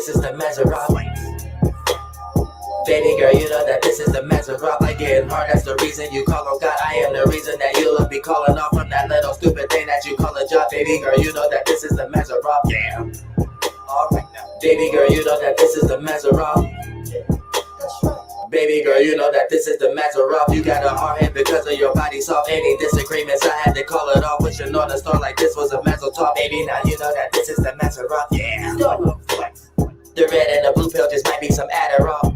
this is the Maserati. Baby girl, you know that this is the Maserati. Like getting hard, that's the reason you call on God. I am the reason that you'll be calling off from that little stupid thing that you call a job. Baby girl, you know that this is the Maserati. Yeah. Alright now. Baby girl, you know that this is the Maserati. That's right. Baby girl, you know that this is the Maserati. You got a hard head because of your body soft. Any disagreements, I had to call it off. Wishing on a star like this was a Maserati. Baby, now you know that this is the Maserati. Yeah. The red and the blue pill just might be some Adderall.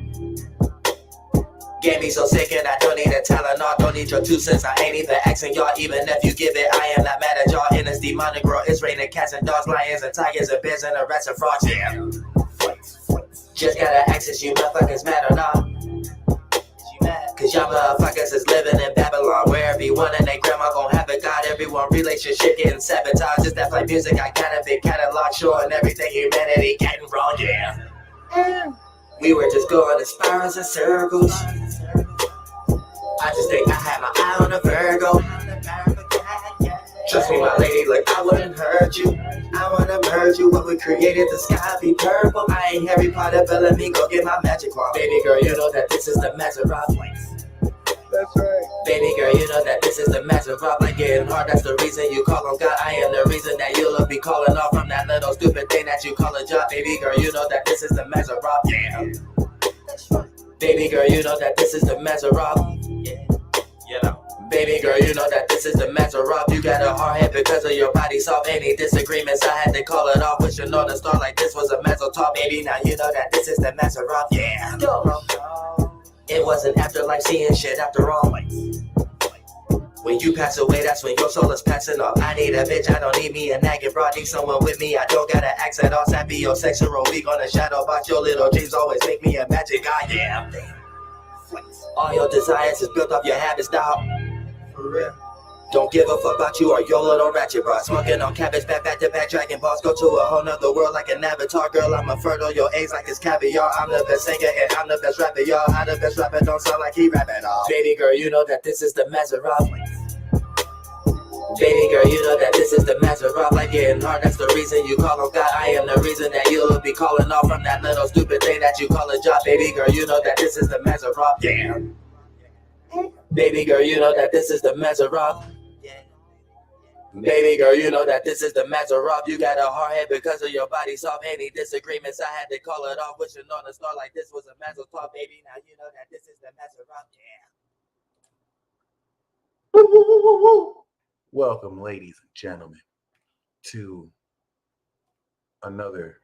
Get me so sick and I don't need a Tylenol. Don't need your 2 cents, I ain't even asking y'all. Even if you give it, I am not mad at y'all. In this demonic world, it's raining cats and dogs, lions and tigers and bears and the rats and frogs. Yeah. Just gotta access you motherfuckers mad or not. Cause y'all motherfuckers is living in Babylon, where everyone and their grandma gon' have a god. Everyone relationship getting sabotaged. Just that like music, I got a big catalog showing everything humanity getting wrong, yeah. We were just going in spirals and circles. I just think I had my eye on a Virgo. Trust me, my lady, like I wouldn't hurt you. I wanna merge you. What we created, the sky be purple. I ain't Harry Potter, but let me go get my magic wand. Baby girl, you know that this is the Maserati. That's right. Baby girl, you know that this is the Maserati. Like getting hard, that's the reason you call on God. I am the reason that you'll be calling off from that little stupid thing that you call a job. Baby girl, you know that this is the Maserati. Yeah. That's right. Baby girl, you know that this is the Maserati. Yeah. You know. Baby girl, you know that this is the Maserati. You got a hard head because of your body soft. Any disagreements, I had to call it off. Wishing on a star like this was a Maserati. Baby, now you know that this is the Maserati. Yeah. It wasn't afterlife seeing shit after all. When you pass away, that's when your soul is passing off. I need a bitch, I don't need me a nagging broad. Need someone with me, I don't got an accent all sappy or sexual. We gonna shadow box your little dreams. Always make me a magic guy, yeah. All your desires is built off your habits now. For real. Don't give a fuck about you or your little ratchet bro. Smoking on cabbage, back to back, Dragon Balls. Go to a whole nother world like an avatar. Girl, I'm a fertile, your eggs like it's caviar. I'm the best singer and I'm the best rapper, y'all. I'm the best rapper, don't sound like he rap at all. Baby girl, you know that this is the Maserati. Baby girl, you know that this is the Maserati. Like getting hard, that's the reason you call on God. I am the reason that you'll be calling off from that little stupid thing that you call a job. Baby girl, you know that this is the Maserati. Yeah. Baby girl, you know that this is the Maserati. Baby girl, you know that this is the Maserati. You got a hard head because of your body soft. Any disagreements, I had to call it off. Wishing on a star like this was a Maserati. Baby, now you know that this is the Maserati. Yeah. Welcome, ladies and gentlemen, to another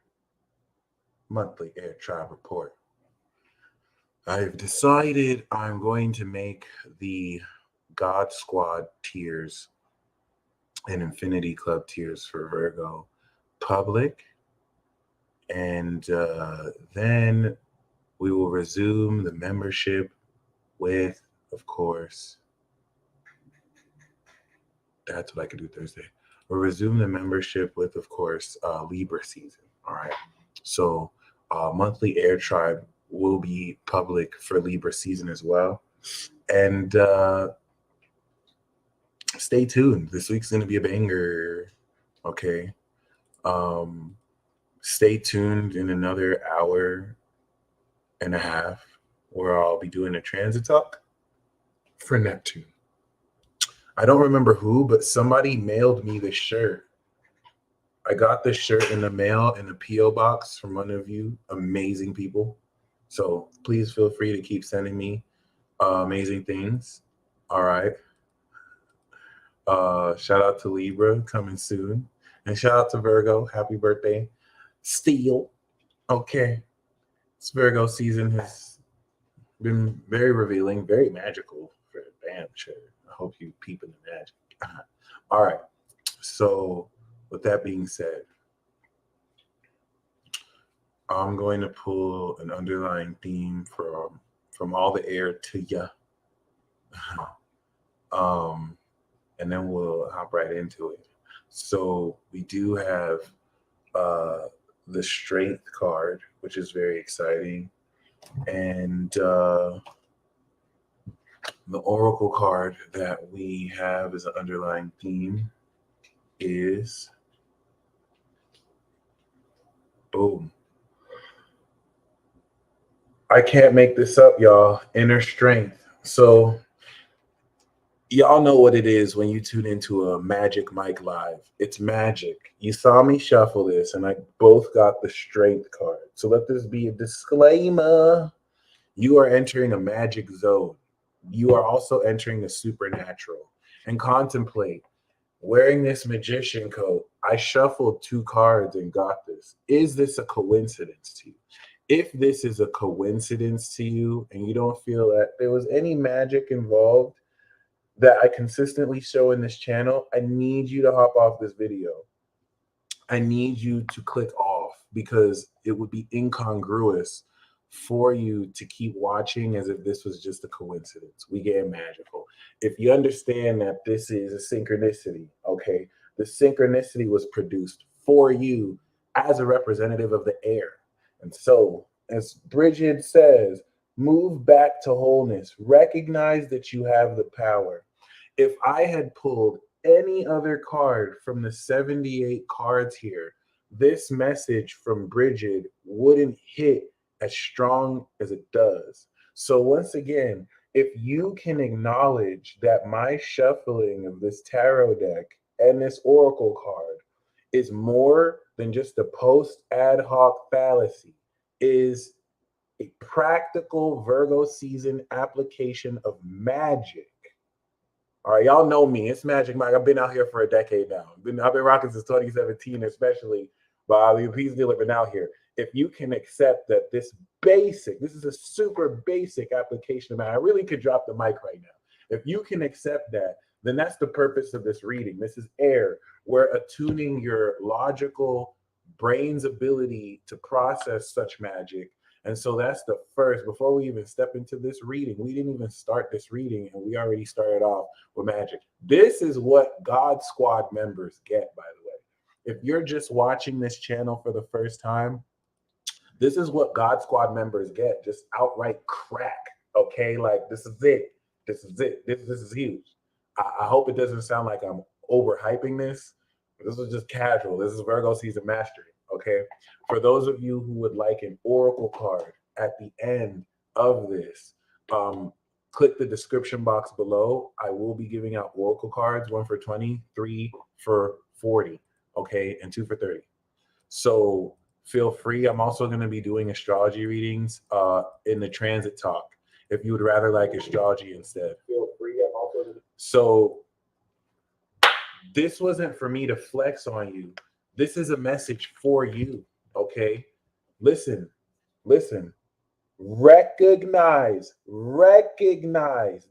monthly Air Tribe report. I've decided I'm going to make the God Squad tiers and Infinity Club tiers for Virgo public, and then we will resume the membership with, of course, that's what I could do Thursday. We'll resume the membership with, of course, Libra season. All right. So monthly Air Tribe will be public for Libra season as well. And stay tuned. This week's going to be a banger. Okay. Stay tuned in another hour and a half where I'll be doing a transit talk for Neptune. I don't remember who, but somebody mailed me this shirt. I got this shirt in the mail in a P.O. box from one of you amazing people. So please feel free to keep sending me amazing things. All right. Shout out to Libra coming soon. And shout out to Virgo. Happy birthday. Steel. Okay. This Virgo season has been very revealing, very magical for the damn sure. I hope you peeping the magic. All right. So with that being said, I'm going to pull an underlying theme from all the air to ya. And then we'll hop right into it. So we do have the Strength card, which is very exciting. And the Oracle card that we have as an underlying theme is, boom, I can't make this up, y'all. Inner strength. So y'all know what it is when you tune into a Magic Mike Live. It's magic. You saw me shuffle this, and I both got the strength card. So let this be a disclaimer. You are entering a magic zone. You are also entering the supernatural. And contemplate wearing this magician coat. I shuffled 2 cards and got this. Is this a coincidence to you? If this is a coincidence to you and you don't feel that there was any magic involved that I consistently show in this channel, I need you to hop off this video. I need you to click off because it would be incongruous for you to keep watching as if this was just a coincidence. We get magical. If you understand that this is a synchronicity, okay, the synchronicity was produced for you as a representative of the air. And so, as Bridget says, move back to wholeness. Recognize that you have the power. If I had pulled any other card from the 78 cards here, this message from Bridget wouldn't hit as strong as it does. So once again, if you can acknowledge that my shuffling of this tarot deck and this oracle card is more than just a post ad hoc fallacy, is a practical Virgo season application of magic. All right, y'all know me. It's Magic Mike. I've been out here for a decade now. I've been rocking since 2017, especially by the Peace Dealer, but now here. If you can accept that this is a super basic application of magic, I really could drop the mic right now. If you can accept that, then that's the purpose of this reading. This is air. We're attuning your logical brain's ability to process such magic. And so that's the first. Before we even step into this reading, we didn't even start this reading, and we already started off with magic. This is what God Squad members get, by the way. If you're just watching this channel for the first time, this is what God Squad members get. Just outright crack. Okay, like this is it. This is it. This is huge. I hope it doesn't sound like I'm overhyping this. This is just casual. This is Virgo season mastery. Okay. For those of you who would like an oracle card at the end of this, click the description box below. I will be giving out oracle cards, 1 for 20, 3 for 40, okay, and 2 for 30. So feel free. I'm also going to be doing astrology readings in the transit talk. If you would rather like astrology instead, feel free. I'm also so this wasn't for me to flex on you. This is a message for you, okay? Listen. Recognize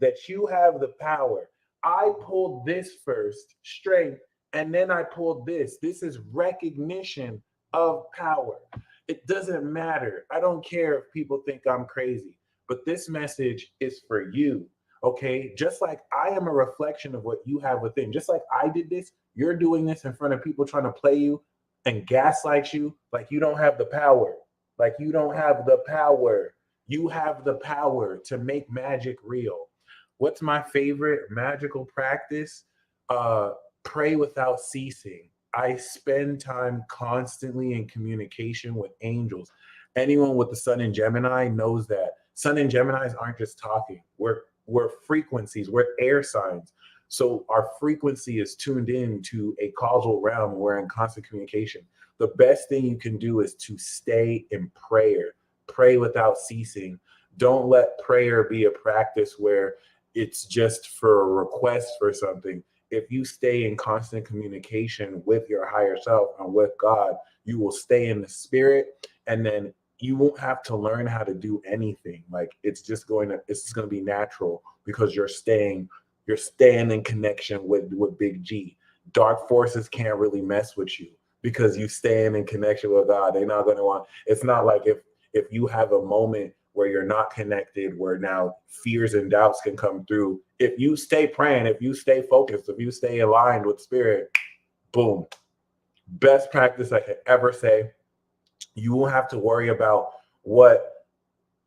that you have the power. I pulled this first, strength, and then I pulled this. This is recognition of power. It doesn't matter. I don't care if people think I'm crazy, but this message is for you. Okay, just like I am a reflection of what you have within, just like I did this, you're doing this in front of people trying to play you and gaslight you like you don't have the power. Like you don't have the power. You have the power to make magic real. What's my favorite magical practice? Pray without ceasing. I spend time constantly in communication with angels. Anyone with the sun in Gemini knows that sun and Geminis aren't just talking. We're frequencies, we're air signs. So our frequency is tuned in to a causal realm. We're in constant communication. The best thing you can do is to stay in prayer. Pray without ceasing. Don't let prayer be a practice where it's just for a request for something. If you stay in constant communication with your higher self and with God, you will stay in the spirit, and then you won't have to learn how to do anything. Like it's just going to be natural because you're staying in connection with Big G. Dark forces can't really mess with you because you stand in connection with God. They're not going to want. It's not like if you have a moment where you're not connected, where now fears and doubts can come through. If you stay praying, if you stay focused, if you stay aligned with spirit, boom. Best practice I could ever say. You won't have to worry about what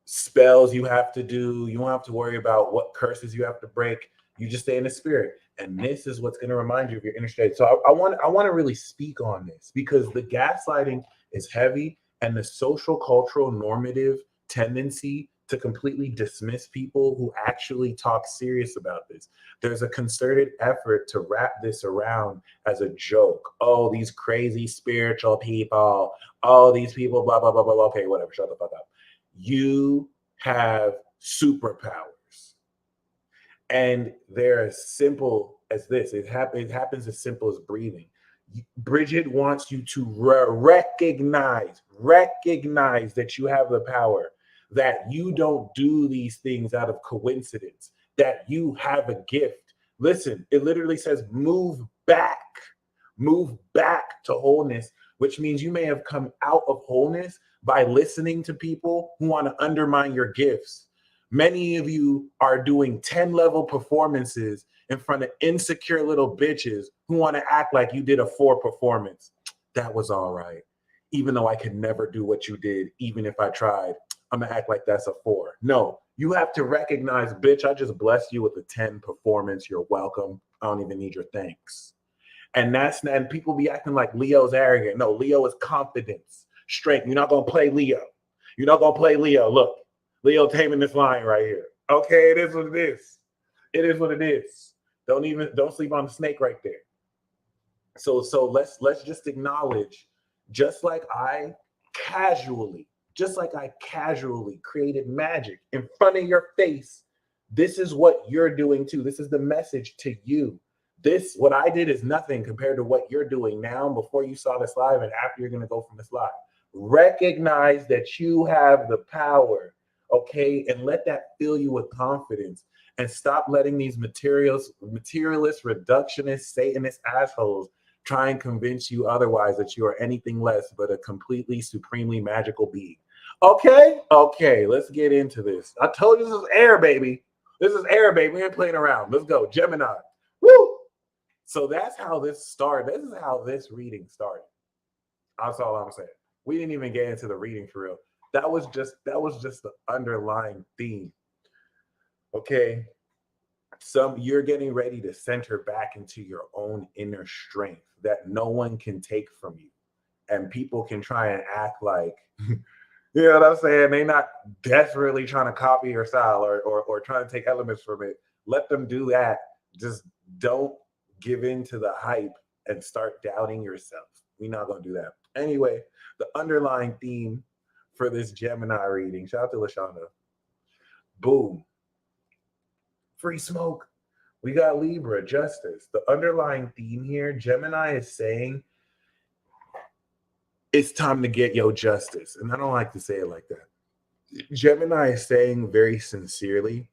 spells you have to do. You won't have to worry about what curses you have to break. You just stay in the spirit. And this is what's going to remind you of your inner state. So I want to really speak on this because the gaslighting is heavy and the social, cultural, normative tendency to completely dismiss people who actually talk serious about this. There's a concerted effort to wrap this around as a joke. Oh, these crazy spiritual people. Oh, these people, blah, blah, blah, blah. Okay, whatever. Shut the fuck up. You have superpowers. And they're as simple as this. It happens as simple as breathing. Bridget wants you to recognize that you have the power, that you don't do these things out of coincidence, that you have a gift. Listen, it literally says move back to wholeness, which means you may have come out of wholeness by listening to people who want to undermine your gifts. Many of you are doing 10-level performances in front of insecure little bitches who want to act like you did a 4 performance. That was all right. Even though I could never do what you did, even if I tried, I'm going to act like that's a 4. No, you have to recognize, bitch, I just blessed you with a 10 performance. You're welcome. I don't even need your thanks. And people be acting like Leo's arrogant. No, Leo is confidence, strength. You're not going to play Leo. You're not going to play Leo. Look. Leo taming this line right here. Okay, it is what it is. It is what it is. Don't sleep on the snake right there. So let's just acknowledge, just like I casually created magic in front of your face, this is what you're doing too. This is the message to you. What I did is nothing compared to what you're doing now, before you saw this live and after you're going to go from this live. Recognize that you have the power. Okay, and let that fill you with confidence, and stop letting these materialist, reductionist, Satanist assholes try and convince you otherwise, that you are anything less but a completely, supremely magical being. Okay, let's get into this. I told you this is air, baby. This is air, baby. We ain't playing around. Let's go, Gemini. Woo! So that's how this started. This is how this reading started. That's all I'm saying. We didn't even get into the reading for real. That was just the underlying theme. Okay. You're getting ready to center back into your own inner strength that no one can take from you. And people can try and act like, you know what I'm saying? They're not desperately trying to copy your style or trying to take elements from it. Let them do that. Just don't give in to the hype and start doubting yourself. We're not going to do that. Anyway, the underlying theme for this Gemini reading, shout out to Lashonda. Boom. Free smoke. We got Libra, justice. The underlying theme here, Gemini is saying it's time to get your justice. And I don't like to say it like that. Gemini is saying very sincerely,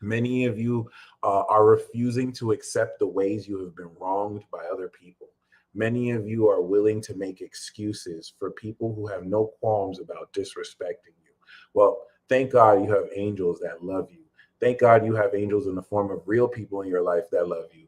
many of you are refusing to accept the ways you have been wronged by other people. Many of you are willing to make excuses for people who have no qualms about disrespecting you. Well, thank God you have angels that love you. Thank God you have angels in the form of real people in your life that love you.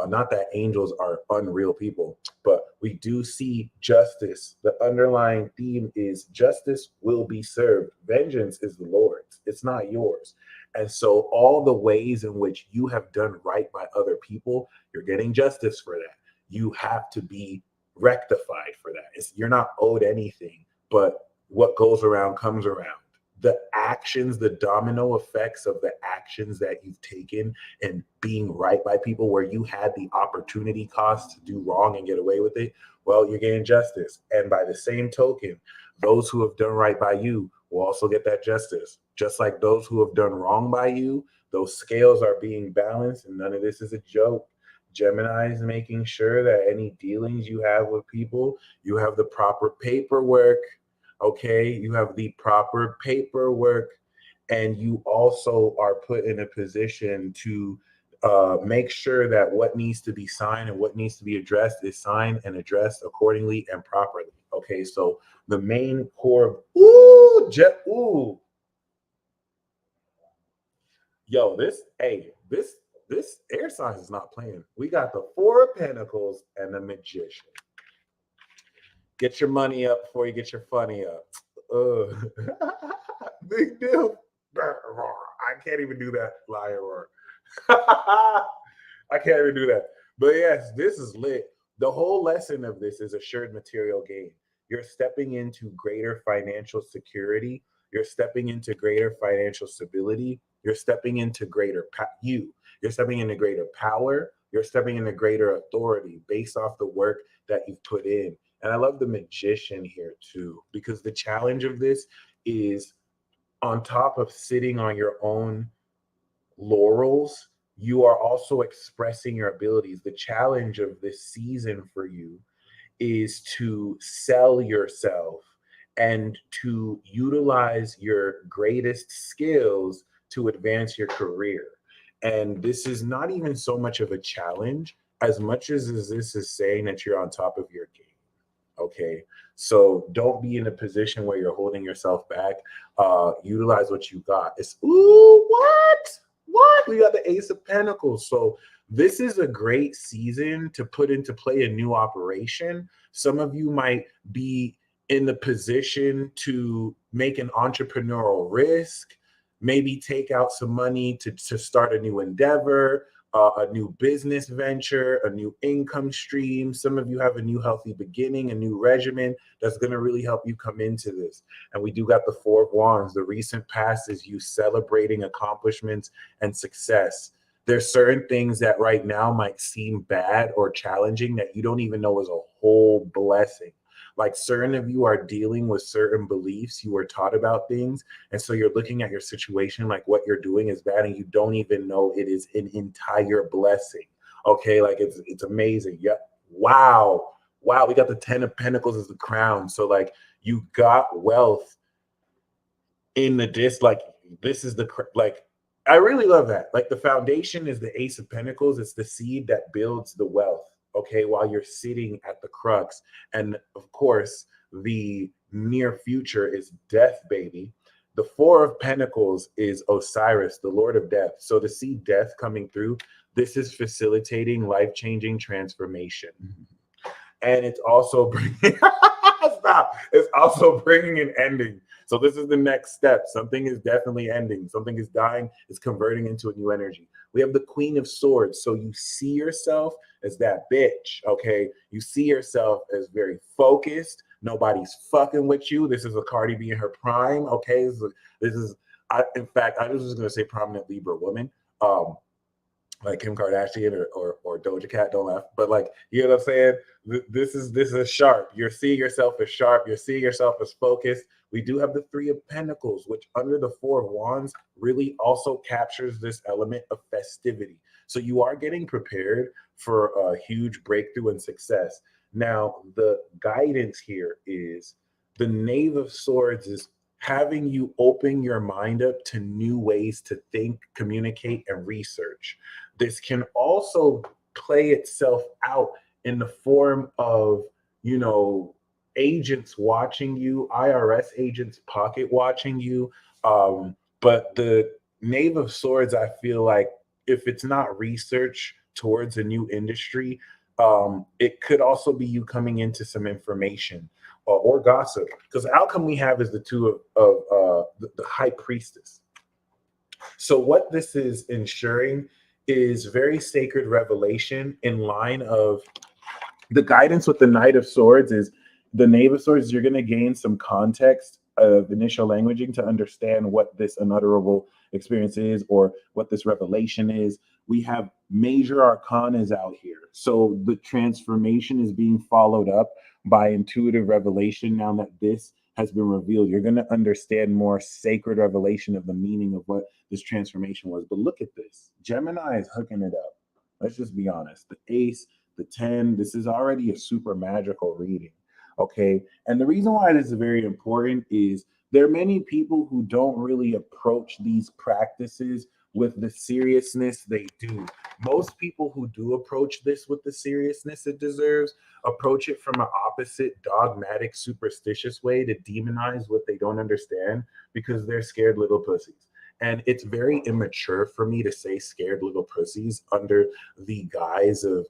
Not that angels are unreal people, but we do see justice. The underlying theme is justice will be served. Vengeance is the Lord's. It's not yours. And so all the ways in which you have done right by other people, you're getting justice for that. You have to be rectified for that. You're not owed anything, but what goes around comes around. The actions, the domino effects of the actions that you've taken and being right by people where you had the opportunity cost to do wrong and get away with it, well, you're getting justice. And by the same token, those who have done right by you will also get that justice. Just like those who have done wrong by you, those scales are being balanced, and none of this is a joke. Gemini is making sure that any dealings you have with people, you have the proper paperwork. Okay, you have the proper paperwork, and you also are put in a position to make sure that what needs to be signed and what needs to be addressed is signed and addressed accordingly and properly. Okay, so the main core of this air sign is not playing. We got the Four of Pentacles and the Magician. Get your money up before you get your funny up. Big deal. I can't even do that, liar. I can't even do that. But yes, this is lit. The whole lesson of this is assured material gain. You're stepping into greater financial security. You're stepping into greater financial stability. You're stepping into You're stepping into greater power. You're stepping into greater authority based off the work that you've put in. And I love the magician here too, because the challenge of this is, on top of sitting on your own laurels, you are also expressing your abilities. The challenge of this season for you is to sell yourself and to utilize your greatest skills to advance your career. And this is not even so much of a challenge as much as this is saying that you're on top of your game. Okay. So don't be in a position where you're holding yourself back. Utilize what you got. It's what? We got the Ace of Pentacles. So this is a great season to put into play a new operation. Some of you might be in the position to make an entrepreneurial risk, maybe take out some money to start a new endeavor, a new business venture, a new income stream. Some of you have a new healthy beginning, a new regimen that's going to really help you come into this. And we do got the Four of Wands. The recent past is you celebrating accomplishments and success. There's certain things that right now might seem bad or challenging that you don't even know is a whole blessing. Like certain of you are dealing with certain beliefs. You were taught about things. And so you're looking at your situation like what you're doing is bad and you don't even know it is an entire blessing. Okay, like it's amazing. Yeah. Wow. We got the 10 of Pentacles as the crown. So like you got wealth in the disc. Like this is like I really love that. Like the foundation is the Ace of Pentacles. It's the seed that builds the wealth. Okay, while you're sitting at the crux. And of course, the near future is death, baby. The Four of Pentacles is Osiris, the Lord of Death. So to see death coming through, this is facilitating life-changing transformation. And it's also bringing it's also bringing an ending. So this is the next step. Something is definitely ending. Something is dying. It's converting into a new energy. We have the Queen of Swords. So you see yourself as that bitch, okay? You see yourself as very focused. Nobody's fucking with you. This is a Cardi B in her prime, okay? In fact, I was just going to say prominent Libra woman. Like Kim Kardashian or Doja Cat, don't laugh. But like, you know what I'm saying? This is sharp. You're seeing yourself as sharp. You're seeing yourself as focused. We do have the Three of Pentacles, which under the Four of Wands really also captures this element of festivity. So you are getting prepared for a huge breakthrough and success. Now, the guidance here is the Knave of Swords is having you open your mind up to new ways to think, communicate, and research. This can also play itself out in the form of, agents watching you, IRS agents pocket watching you. But the Knave of Swords, I feel like if it's not research towards a new industry, it could also be you coming into some information or gossip. Because the outcome we have is the two of the High Priestess. So what this is ensuring is very sacred revelation in line of the guidance with the Knight of Swords is the Knave of Swords. You're going to gain some context of initial languaging to understand what this unutterable experience is or what this revelation is. We have major arcanas out here. So the transformation is being followed up by intuitive revelation. Now that this has been revealed, you're going to understand more sacred revelation of the meaning of what this transformation was. But look at this. Gemini is hooking it up. Let's just be honest. The Ace, the 10, this is already a super magical reading. Okay. And the reason why this is very important is there are many people who don't really approach these practices with the seriousness they do. Most people who do approach this with the seriousness it deserves approach it from an opposite, dogmatic, superstitious way to demonize what they don't understand because they're scared little pussies. And it's very immature for me to say scared little pussies under the guise of,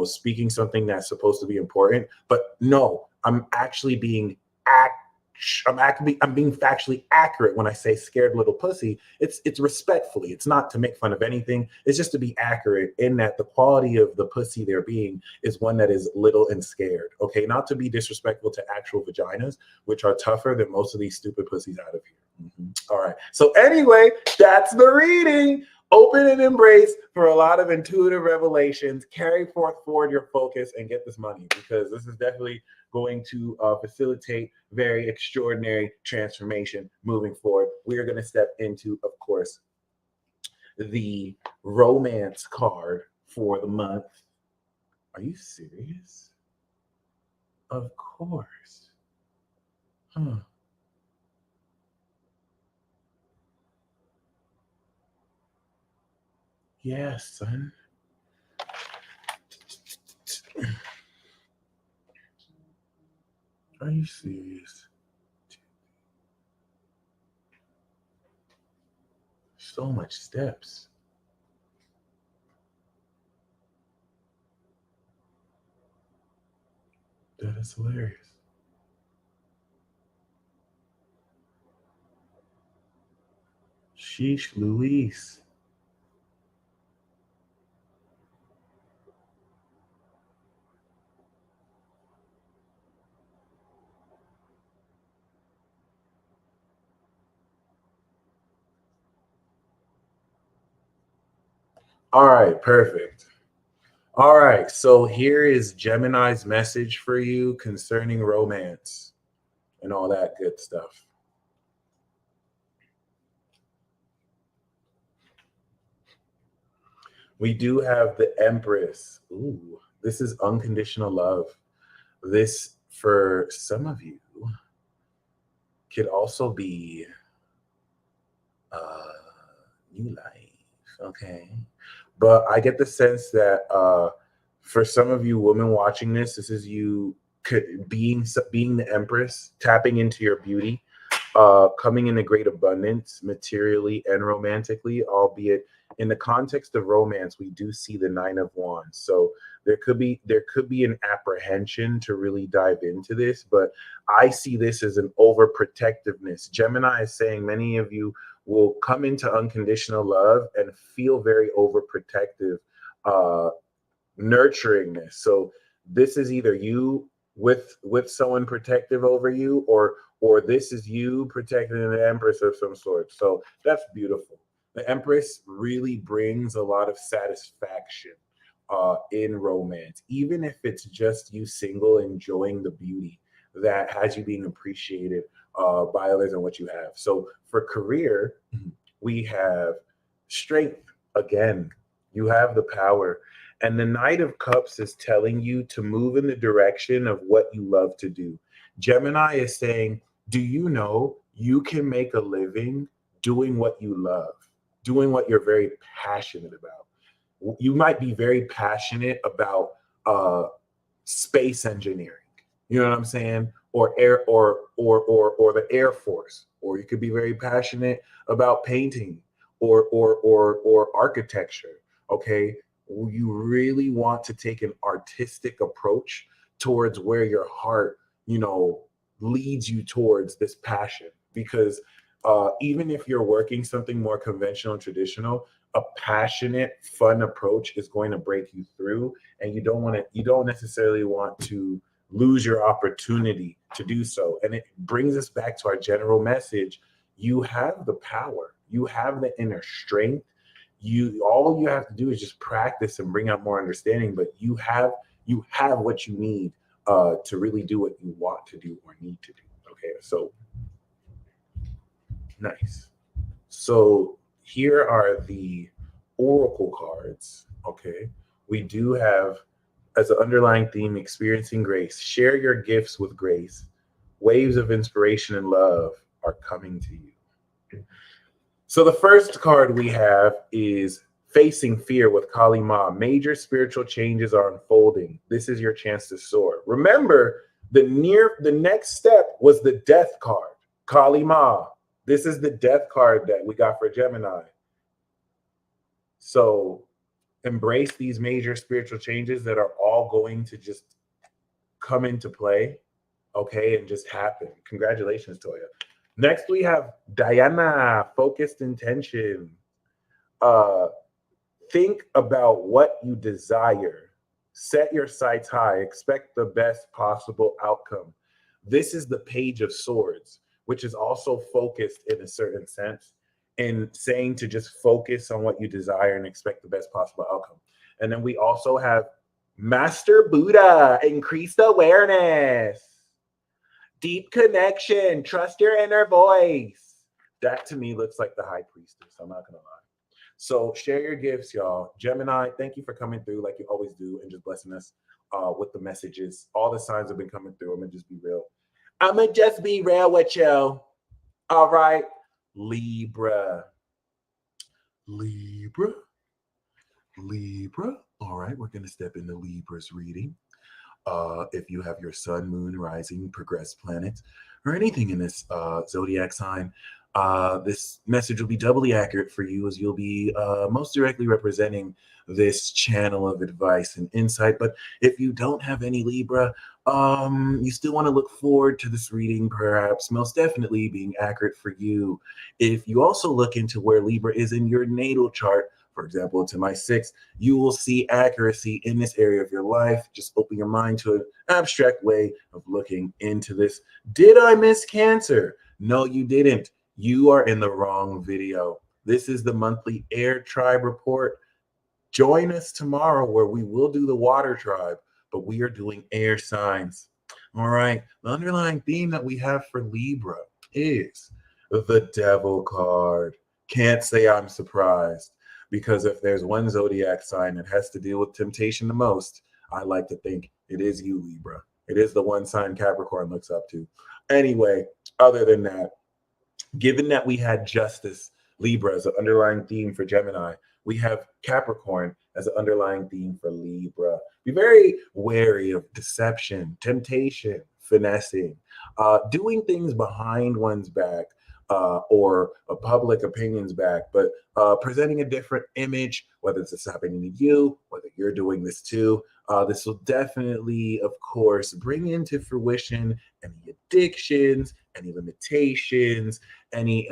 speaking something that's supposed to be important. But no, I'm actually being I'm being factually accurate when I say scared little pussy. It's respectfully. It's not to make fun of anything. It's just to be accurate in that the quality of the pussy they're being is one that is little and scared. Okay, not to be disrespectful to actual vaginas, which are tougher than most of these stupid pussies out of here. All right. So anyway, that's the reading. Open and embrace for a lot of intuitive revelations. Carry forward your focus and get this money, because this is definitely going to facilitate very extraordinary transformation moving forward. We are going to step into, of course, the romance card for the month. Are you serious? Of course. Huh. Yes, son. Are you serious? So much steps. That is hilarious. Sheesh Louise. All right, perfect. All right, so here is Gemini's message for you concerning romance and all that good stuff. We do have the Empress. Ooh, this is unconditional love. This, for some of you, could also be new life, okay? But I get the sense that for some of you women watching this, this is you being the Empress, tapping into your beauty, coming in a great abundance materially and romantically, albeit in the context of romance, we do see the Nine of Wands. So there could be an apprehension to really dive into this, but I see this as an overprotectiveness. Gemini is saying many of you will come into unconditional love and feel very overprotective, nurturingness. So this is either you with someone protective over you, or this is you protecting an Empress of some sort. So that's beautiful. The Empress really brings a lot of satisfaction in romance, even if it's just you single enjoying the beauty that has you being appreciated by others and what you have. So for career, we have strength again. You have the power. And the Knight of Cups is telling you to move in the direction of what you love to do. Gemini is saying, do you know you can make a living doing what you love, doing what you're very passionate about? You might be very passionate about space engineering. You know what I'm saying? Or air or the Air Force. Or you could be very passionate about painting or architecture. Okay. You really want to take an artistic approach towards where your heart, leads you towards this passion. Because even if you're working something more conventional and traditional, a passionate, fun approach is going to break you through, and you don't necessarily want to lose your opportunity to do so. And it brings us back to our general message. You have the power, you have the inner strength. All you have to do is just practice and bring out more understanding, but you have what you need to really do what you want to do or need to do. Okay, so nice. So here are the oracle cards. Okay, we do have as an underlying theme, experiencing grace. Share your gifts with grace. Waves of inspiration and love are coming to you. So the first card we have is facing fear with Kali Ma. Major spiritual changes are unfolding. This is your chance to soar. Remember, the next step was the death card, Kali Ma. This is the death card that we got for Gemini. So embrace these major spiritual changes that are all going to just come into play. okay, and just happen. Congratulations, Toya. Next, we have Diana, focused intention. Uh, think about what you desire. Set your sights high. Expect the best possible outcome. This is the Page of Swords, which is also focused in a certain sense, in saying to just focus on what you desire and expect the best possible outcome. And then we also have Master Buddha, increased awareness, deep connection, trust your inner voice. That to me looks like the High Priestess. I'm not gonna lie. So share your gifts, y'all. Gemini, thank you for coming through like you always do and just blessing us with the messages. All the signs have been coming through. I'm gonna just be real. I'm gonna just be real with you. All right, Libra. Libra. Libra. All right, we're gonna step into Libra's reading. If you have your sun, moon, rising, progressed planets, or anything in this zodiac sign, this message will be doubly accurate for you as you'll be most directly representing this channel of advice and insight. But if you don't have any Libra, you still want to look forward to this reading, perhaps most definitely being accurate for you. If you also look into where Libra is in your natal chart, for example, to my 6th, you will see accuracy in this area of your life. Just open your mind to an abstract way of looking into this. Did I miss Cancer? No, you didn't. You are in the wrong video. This is the monthly Air Tribe report. Join us tomorrow where we will do the Water Tribe, but we are doing air signs. All right. The underlying theme that we have for Libra is the Devil card. Can't say I'm surprised. Because if there's one zodiac sign that has to deal with temptation the most, I like to think it is you, Libra. It is the one sign Capricorn looks up to. Anyway, other than that, given that we had Justice, Libra, as an underlying theme for Gemini, we have Capricorn as an underlying theme for Libra. Be very wary of deception, temptation, finessing, doing things behind one's back, or a public opinion's back, but presenting a different image, whether it's happening to you, whether you're doing this too. This will definitely, of course, bring into fruition any addictions, any limitations, any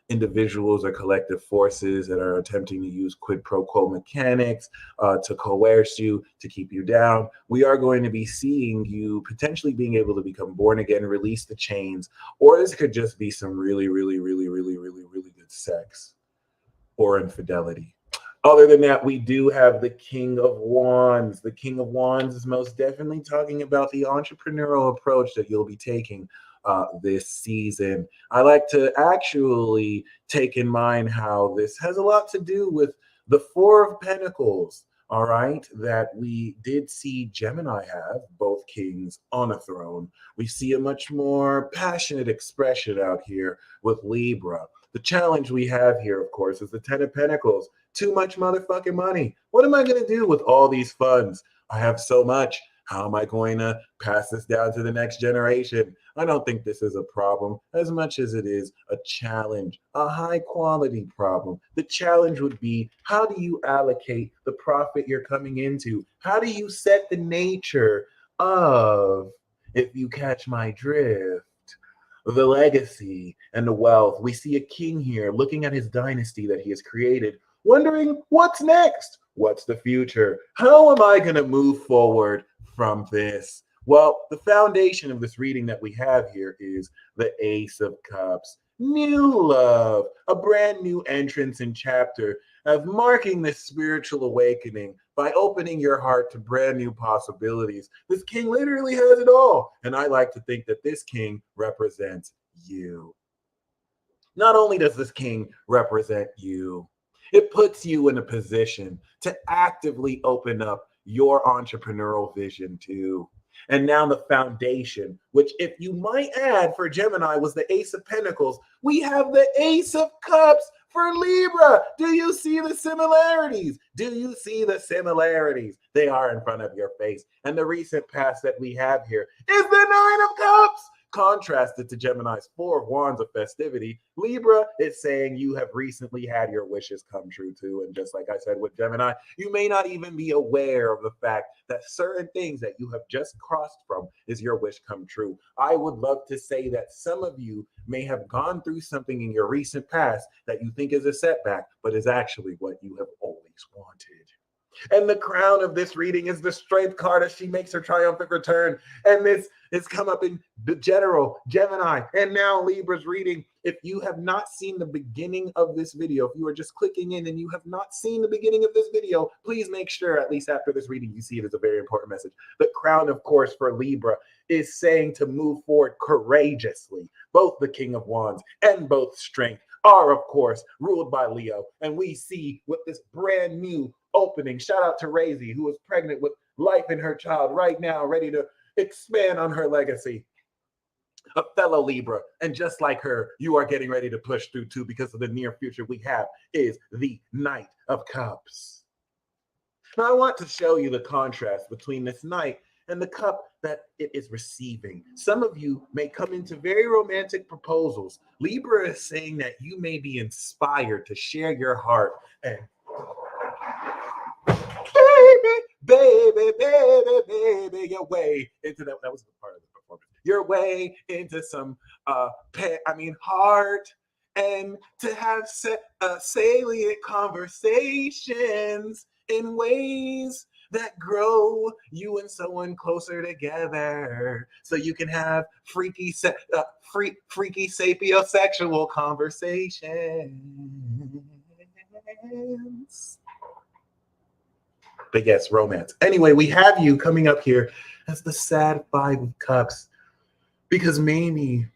individuals or collective forces that are attempting to use quid pro quo mechanics to coerce you, to keep you down. We are going to be seeing you potentially being able to become born again, release the chains, or this could just be some really, really, really, really, really, really good sex or infidelity. Other than that, we do have the King of Wands. The King of Wands is most definitely talking about the entrepreneurial approach that you'll be taking this season. I like to actually take in mind how this has a lot to do with the Four of Pentacles, all right, that we did see Gemini have, both kings on a throne. We see a much more passionate expression out here with Libra. The challenge we have here, of course, is the Ten of Pentacles. Too much motherfucking money. What am I going to do with all these funds? I have so much. How am I going to pass this down to the next generation? I don't think this is a problem as much as it is a challenge, a high quality problem. The challenge would be, how do you allocate the profit you're coming into? How do you set the nature of, if you catch my drift, the legacy and the wealth? We see a king here looking at his dynasty that he has created, wondering what's next? What's the future? How am I going to move forward from this? Well, the foundation of this reading that we have here is the Ace of Cups. New love, a brand new entrance and chapter of marking this spiritual awakening by opening your heart to brand new possibilities. This king literally has it all. And I like to think that this king represents you. Not only does this king represent you, it puts you in a position to actively open up your entrepreneurial vision too. And now the foundation, which, if you might add, for Gemini was the Ace of Pentacles, we have the Ace of Cups for Libra. Do you see the similarities? Do you see the similarities? They are in front of your face. And the recent past that we have here is the Nine of Cups. Contrasted to Gemini's Four of Wands of festivity, Libra is saying you have recently had your wishes come true too. And just like I said with Gemini, you may not even be aware of the fact that certain things that you have just crossed from is your wish come true. I would love to say that some of you may have gone through something in your recent past that you think is a setback, but is actually what you have always wanted. And the crown of this reading is the Strength card as she makes her triumphant return. And this is come up in the general, Gemini, and now Libra's reading. If you have not seen the beginning of this video, if you are just clicking in and you have not seen the beginning of this video, please make sure, at least after this reading, you see it as a very important message. The crown, of course, for Libra is saying to move forward courageously. Both the King of Wands and both Strength are, of course, ruled by Leo. And we see with this brand new opening, shout out to Razy, who is pregnant with life in her child right now, ready to expand on her legacy. A fellow Libra, and just like her, you are getting ready to push through too, because of the near future we have is the Knight of Cups. Now I want to show you the contrast between this Knight and the cup that it is receiving. Some of you may come into very romantic proposals. Libra is saying that you may be inspired to share your heart and baby, your way into that. That was the part of the performance. Your way into some, heart, and to have salient conversations in ways that grow you and someone closer together, so you can have freaky sapiosexual conversations. But yes, romance. Anyway, we have you coming up here as the sad Five of Cups, because maybe,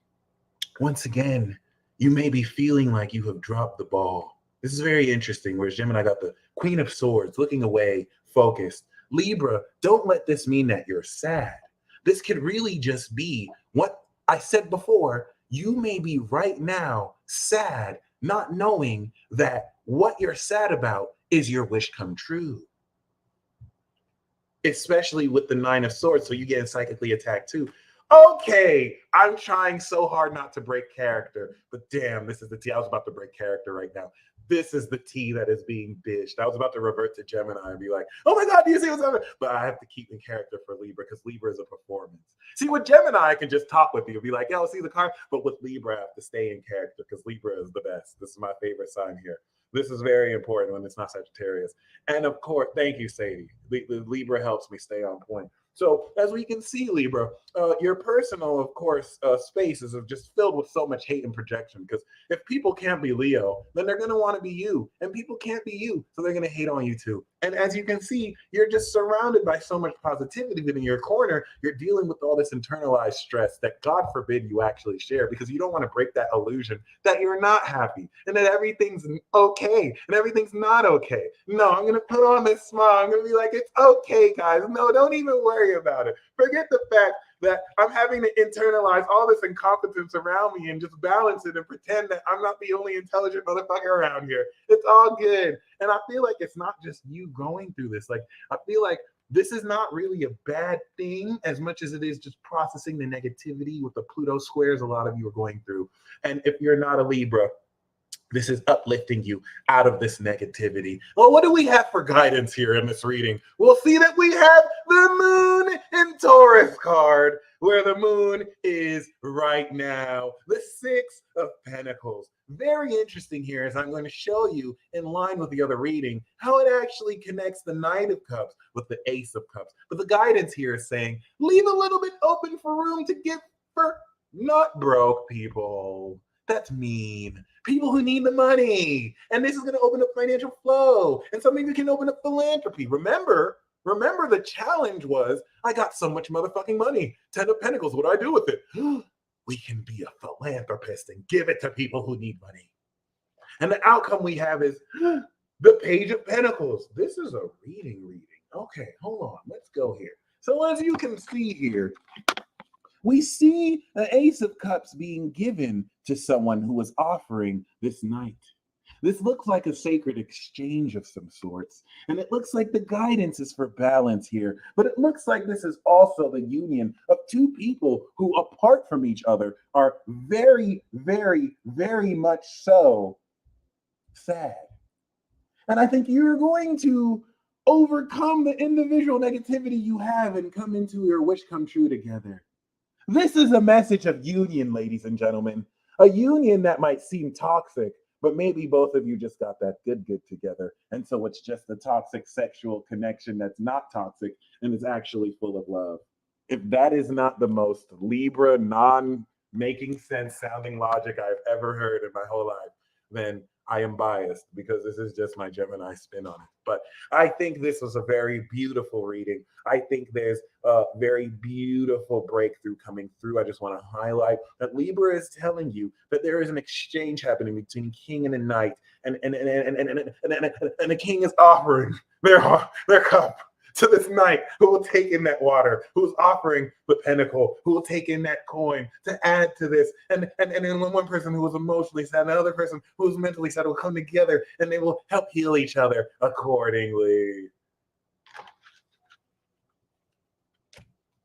once again, you may be feeling like you have dropped the ball. This is very interesting, whereas Gemini got the Queen of Swords, looking away, focused. Libra, don't let this mean that you're sad. This could really just be what I said before. You may be right now sad, not knowing that what you're sad about is your wish come true. Especially with the Nine of Swords, so you get psychically attacked too. Okay, I'm trying so hard not to break character, but damn, this is the tea. I was about to break character right now. This is the tea that is being dished. I was about to revert to Gemini and be like, oh my God, do you see what's happening? But I have to keep in character for Libra, because Libra is a performance. See, with Gemini, I can just talk with you, be like, yo, see the card? But with Libra, I have to stay in character, because Libra is the best. This is my favorite sign here. This is very important when it's not Sagittarius. And of course, thank you, Sadie. Libra helps me stay on point. So as we can see, Libra, your personal, of course, spaces are just filled with so much hate and projection, because if people can't be Leo, then they're going to want to be you. And people can't be you, so they're going to hate on you too. And as you can see, you're just surrounded by so much positivity that in your corner, you're dealing with all this internalized stress that God forbid you actually share, because you don't want to break that illusion that you're not happy and that everything's okay and everything's not okay. No, I'm going to put on this smile. I'm going to be like, it's okay, guys. No, don't even worry about it. Forget the fact that I'm having to internalize all this incompetence around me and just balance it and pretend that I'm not the only intelligent motherfucker around here. It's all good. And I feel like it's not just you going through this. Like, I feel like this is not really a bad thing as much as it is just processing the negativity with the Pluto squares a lot of you are going through. And if you're not a Libra, this is uplifting you out of this negativity. Well, what do we have for guidance here in this reading? We'll see that we have the Moon in Taurus card, where the Moon is right now, the Six of Pentacles. Very interesting here, as I'm going to show you, in line with the other reading, how it actually connects the Knight of Cups with the Ace of Cups. But the guidance here is saying, leave a little bit open for room to give for not broke people. That's mean. People who need the money. And this is going to open up financial flow. And some of you can open up philanthropy. Remember the challenge was, I got so much motherfucking money. 10 of Pentacles, what do I do with it? We can be a philanthropist and give it to people who need money. And the outcome we have is the Page of Pentacles. This is a reading. Okay, hold on. Let's go here. So as you can see here, we see the Ace of Cups being given to someone who was offering this Knight. This looks like a sacred exchange of some sorts, and it looks like the guidance is for balance here, but it looks like this is also the union of two people who, apart from each other, are very, very, very much so sad. And I think you're going to overcome the individual negativity you have and come into your wish come true together. This is a message of union, ladies and gentlemen. A union that might seem toxic, but maybe both of you just got that good together. And so it's just a toxic sexual connection that's not toxic and is actually full of love. If that is not the most Libra, non-making sense sounding logic I've ever heard in my whole life, then I am biased because this is just my Gemini spin on it. But I think this was a very beautiful reading. I think there's a very beautiful breakthrough coming through. I just want to highlight that Libra is telling you that there is an exchange happening between king and a knight, and the king is offering their cup to this knight who will take in that water, who's offering the pentacle, who will take in that coin to add to this. And then one person who is emotionally sad, another person who is mentally sad will come together and they will help heal each other accordingly.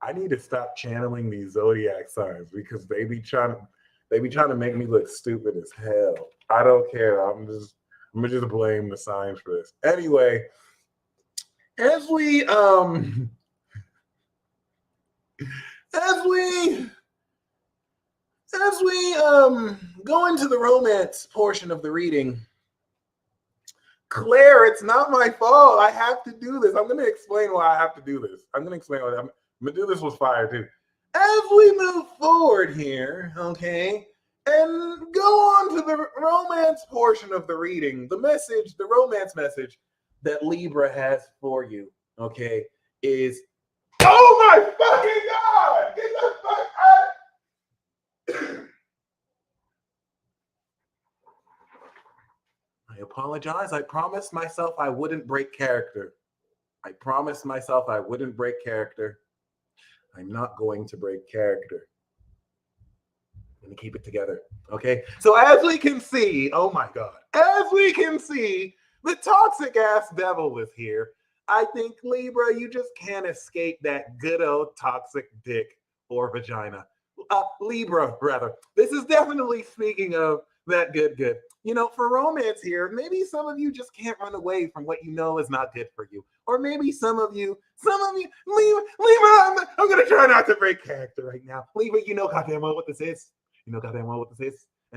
I need to stop channeling these zodiac signs because they be trying to make me look stupid as hell. I don't care. I'm gonna just blame the signs for this. Anyway, as we go into the romance portion of the reading, Claire, it's not my fault. I have to do this. I'm going to explain why I have to do this. I'm going to do this with fire too. As we move forward here, okay, and go on to the romance portion of the reading, the romance message that Libra has for you, okay, is, oh my fucking God! Get the fuck out! I apologize. I promised myself I wouldn't break character. I'm not going to break character. I'm going to keep it together, okay? So as we can see, oh my God, the toxic ass devil is here. I think, Libra, you just can't escape that good old toxic dick or vagina. Libra, rather. This is definitely speaking of that good. You know, for romance here, maybe some of you just can't run away from what you know is not good for you. Or maybe some of you, Libra, I'm going to try not to break character right now. Libra, you know goddamn well what this is. And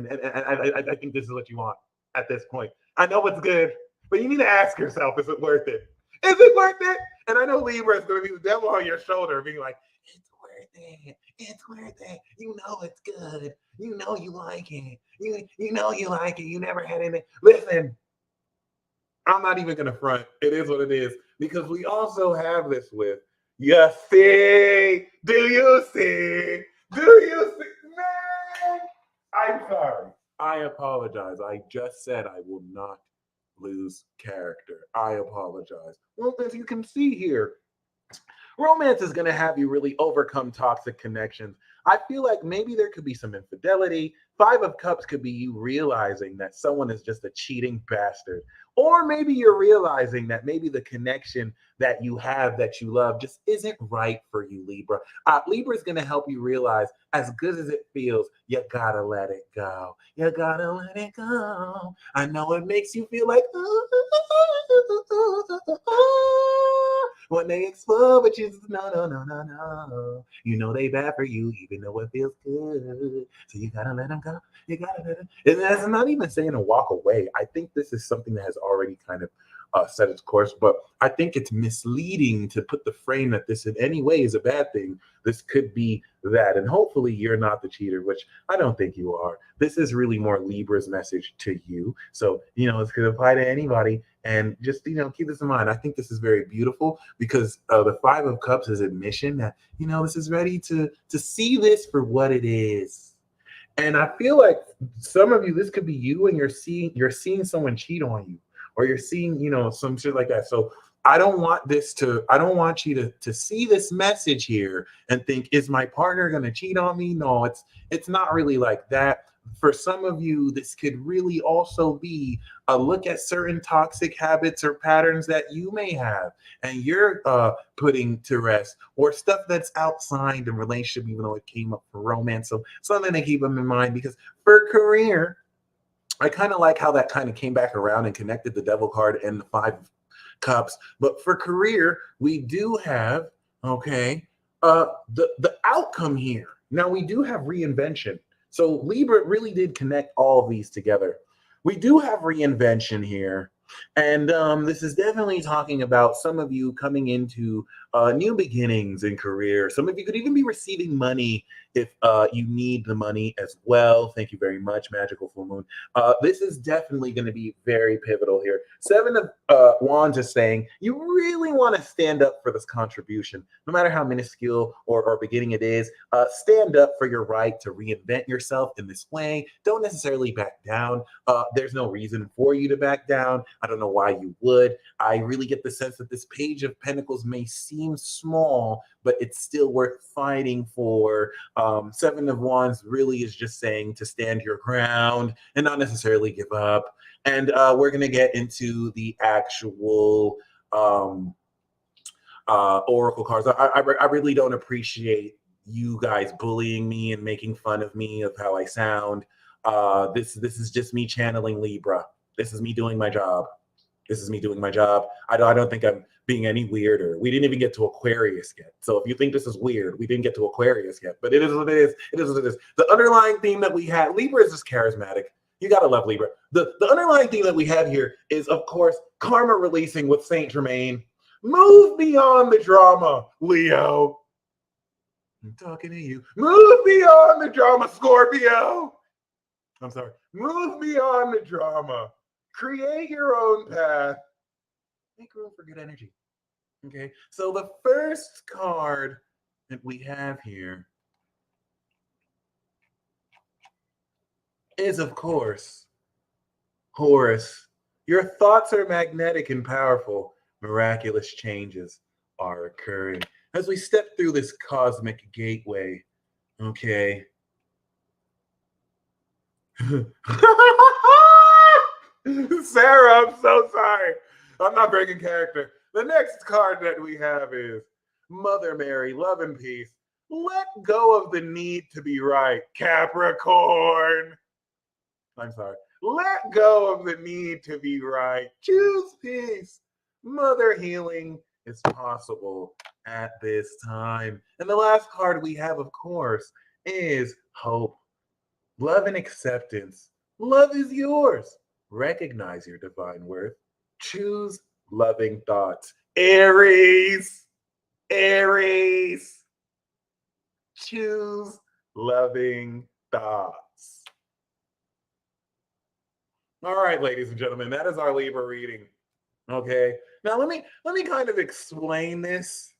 I think this is what you want at this point. I know it's good, but you need to ask yourself, is it worth it? Is it worth it? And I know Libra is going to be the devil on your shoulder being like, it's worth it. It's worth it. You know it's good. You know you like it. You know you like it. You never had any. Listen, I'm not even going to front. It is what it is. Because we also have this with, you see? Do you see? Man, I'm sorry. I apologize. I just said I will not lose character. I apologize. Well, as you can see here, romance is going to have you really overcome toxic connections. I feel like maybe there could be some infidelity. 5 of Cups could be you realizing that someone is just a cheating bastard. Or maybe you're realizing that maybe the connection that you have, that you love, just isn't right for you, Libra. Libra is going to help you realize, as good as it feels, you gotta let it go. You gotta let it go. I know it makes you feel like, when they explode, but you just, no. You know they bad for you, even though it feels good. So you gotta let them go. You gotta let them. And that's not even saying to walk away. I think this is something that has already kind of set its course, but I think it's misleading to put the frame that this in any way is a bad thing. This could be that, and hopefully you're not the cheater, which I don't think you are. This is really more Libra's message to you. So, it's going to apply to anybody, and just, keep this in mind. I think this is very beautiful because the 5 of Cups is admission that, this is ready to see this for what it is. And I feel like some of you, this could be you, and you're seeing someone cheat on you, or you're seeing, some shit like that. So I don't want you to see this message here and think, is my partner going to cheat on me? No, it's not really like that. for some of you, this could really also be a look at certain toxic habits or patterns that you may have and you're putting to rest, or stuff that's outside the relationship, even though it came up for romance. So something to keep them in mind, because for career, I kind of like how that kind of came back around and connected the devil card and the 5 cups. But for career, we do have, okay, the outcome here. Now we do have reinvention. So Libra really did connect all of these together. We do have reinvention here. And this is definitely talking about some of you coming into new beginnings in career. Some of you could even be receiving money if you need the money as well. Thank you very much, Magical Full Moon. This is definitely going to be very pivotal here. 7 of Wands is saying you really want to stand up for this contribution, no matter how minuscule or beginning it is. Stand up for your right to reinvent yourself in this way. Don't necessarily back down. There's no reason for you to back down. I don't know why you would. I really get the sense that this Page of Pentacles may seem small, but it's still worth fighting for. 7 of Wands really is just saying to stand your ground and not necessarily give up. And we're going to get into the actual oracle cards. I really don't appreciate you guys bullying me and making fun of me of how I sound. This is just me channeling Libra. This is me doing my job. This is me doing my job. I don't think I'm being any weirder. We didn't even get to Aquarius yet. So if you think this is weird, we didn't get to Aquarius yet. But it is what it is. It is what it is. The underlying theme that we had, Libra is just charismatic. You gotta love Libra. The underlying theme that we have here is, of course, karma releasing with Saint Germain. Move beyond the drama, Leo. I'm talking to you. Move beyond the drama, Scorpio. I'm sorry. Move beyond the drama. Create your own path. Make room for good energy. Okay. So the first card that we have here is, of course, Horus. Your thoughts are magnetic and powerful. Miraculous changes are occurring as we step through this cosmic gateway. Okay. Sarah, I'm so sorry. I'm not breaking character. The next card that we have is Mother Mary, love and peace. Let go of the need to be right, Capricorn. I'm sorry. Let go of the need to be right. Choose peace. Mother healing is possible at this time. And the last card we have, of course, is hope. Love and acceptance. Love is yours. Recognize your divine worth. Choose loving thoughts. Aries. Aries. Choose loving thoughts. All right, ladies and gentlemen, that is our Libra reading. Okay. Now let me kind of explain this.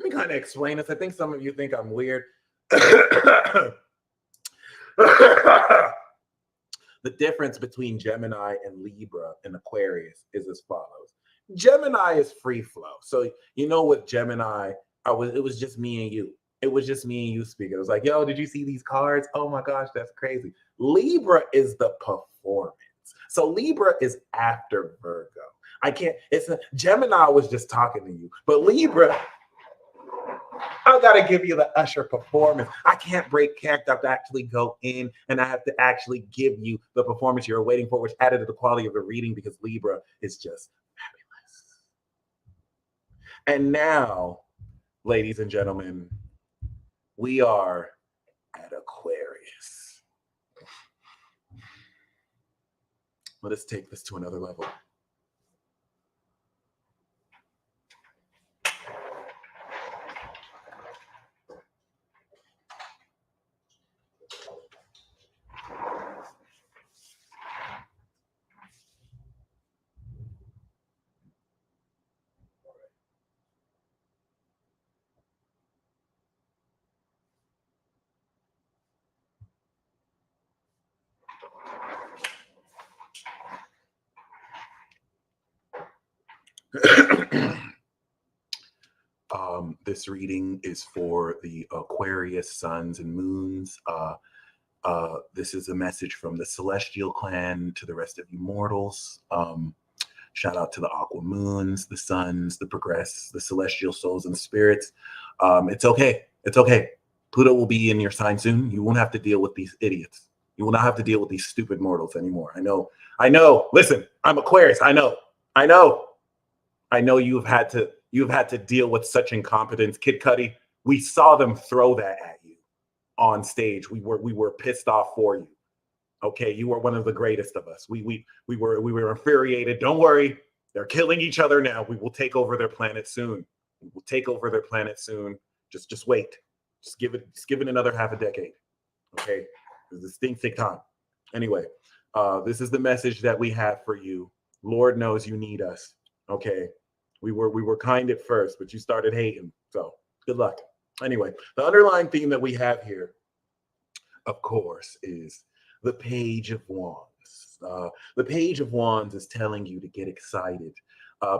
I think some of you think I'm weird. The difference between Gemini and Libra and Aquarius is as follows. Gemini is free flow. So you know with Gemini, it was just me and you. It was just me and you speaking. It was like, yo, did you see these cards? Oh my gosh, that's crazy. Libra is the performance. So Libra is after Virgo. Gemini was just talking to you, but Libra, I gotta give you the Usher performance. I can't break character. I have to actually go in and I have to actually give you the performance you're waiting for, which added to the quality of the reading because Libra is just fabulous. And now, ladies and gentlemen, we are at Aquarius. Let us take this to another level. This reading is for the Aquarius suns and moons. This is a message from the Celestial Clan to the rest of you mortals. Shout out to the Aqua Moons, the Suns, the Progress, the Celestial Souls and Spirits. It's okay. It's okay. Pluto will be in your sign soon. You won't have to deal with these idiots. You will not have to deal with these stupid mortals anymore. I know. I know. Listen, I'm Aquarius. I know. I know. I know you've had to deal with such incompetence. Kid Cudi, we saw them throw that at you on stage. We were pissed off for you. Okay, you were one of the greatest of us. We were infuriated. Don't worry, they're killing each other now. We will take over their planet soon. We will take over their planet soon. Just wait. Just give it another half a decade. Okay, this things take time. Anyway, this is the message that we have for you. Lord knows you need us. Okay, we were kind at first, but you started hating. So good luck. Anyway, the underlying theme that we have here, of course, is the Page of Wands. The Page of Wands is telling you to get excited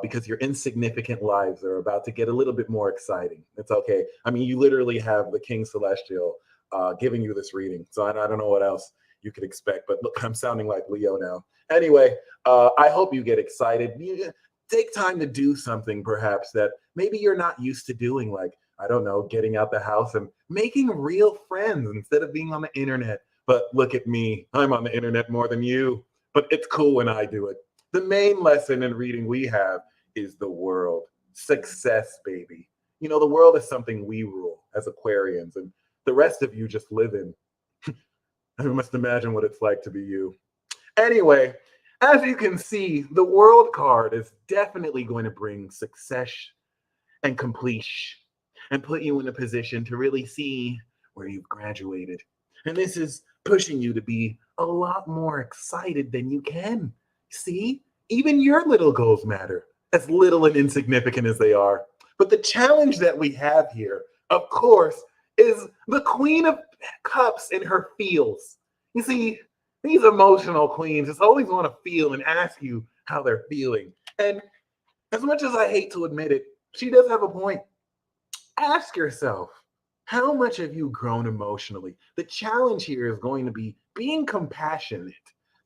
because your insignificant lives are about to get a little bit more exciting. It's okay. I mean, you literally have the King Celestial giving you this reading. So I don't know what else you could expect, but look, I'm sounding like Leo now. Anyway, I hope you get excited. You take time to do something perhaps that maybe you're not used to doing, like, I don't know, getting out the house and making real friends instead of being on the internet. But look at me, I'm on the internet more than you, but it's cool when I do it. The main lesson in reading we have is the world. Success, baby. You know, the world is something we rule as Aquarians, and the rest of you just live in. I must imagine what it's like to be you. Anyway, as you can see, the world card is definitely going to bring success and completion and put you in a position to really see where you've graduated. And this is pushing you to be a lot more excited than you can. See, even your little goals matter, as little and insignificant as they are. But the challenge that we have here, of course, is the Queen of Cups in her feels. You see, these emotional queens just always want to feel and ask you how they're feeling. And as much as I hate to admit it, she does have a point. Ask yourself, how much have you grown emotionally? The challenge here is going to be being compassionate